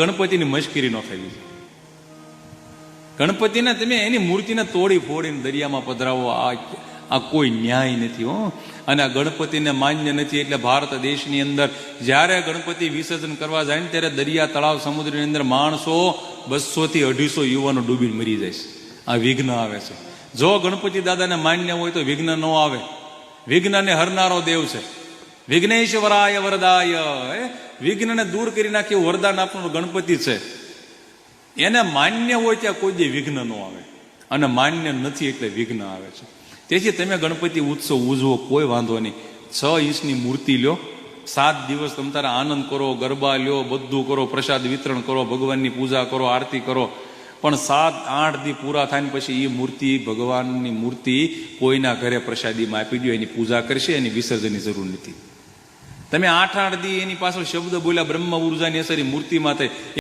ગણપતિની મશ્કરી ન થવી. ગણપતિને તમે એની મૂર્તિને તોડી ફોડીને દરિયામાં પધરાવો, આ કોઈ ન્યાય નથી હો. અને આ ગણપતિને માન્ય નથી. એટલે ભારત દેશની અંદર જ્યારે ગણપતિ વિસર્જન કરવા જાય ને ત્યારે દરિયા તળાવ સમુદ્રની અંદર માણસો 200 થી 250 યુવાનો ડૂબીને મરી જાય છે. આ વિઘ્ન આવે છે. જો ગણપતિ દાદાને માન્ય હોય તો વિઘ્ન ન આવે. વિઘ્નને હરનારો દેવ છે. વિઘ્નેશ્વરાય વરદાય, વિઘ્નને દૂર કરી નાખી વરદાન આપનારો ગણપતિ છે. એને માન્ય હોય ત્યાં કોઈ દે વિઘ્ન ન આવે, અને માન્ય નથી એટલે વિઘ્ન આવે છે. તેથી તમે ગણપતિ ઉત્સવ ઉજવો, કોઈ વાંધો નહીં. 6 ઇંચની મૂર્તિ લ્યો, 7 દિવસ તમે તારા આનંદ કરો, ગરબા લ્યો, બધું કરો, પ્રસાદ વિતરણ કરો, ભગવાનની પૂજા કરો, આરતી કરો. પણ 7-8 દી પૂરા થાય ને પછી એ મૂર્તિ, ભગવાનની મૂર્તિ કોઈના ઘરે પ્રસાદીમાં આપી દો, એની પૂજા કરશે, એની વિસર્જનની જરૂર નથી. તમે 8-8 દી એની પાછળ શબ્દ બોલ્યા, બ્રહ્મ ઉર્જાની અસર મૂર્તિમાં થાય.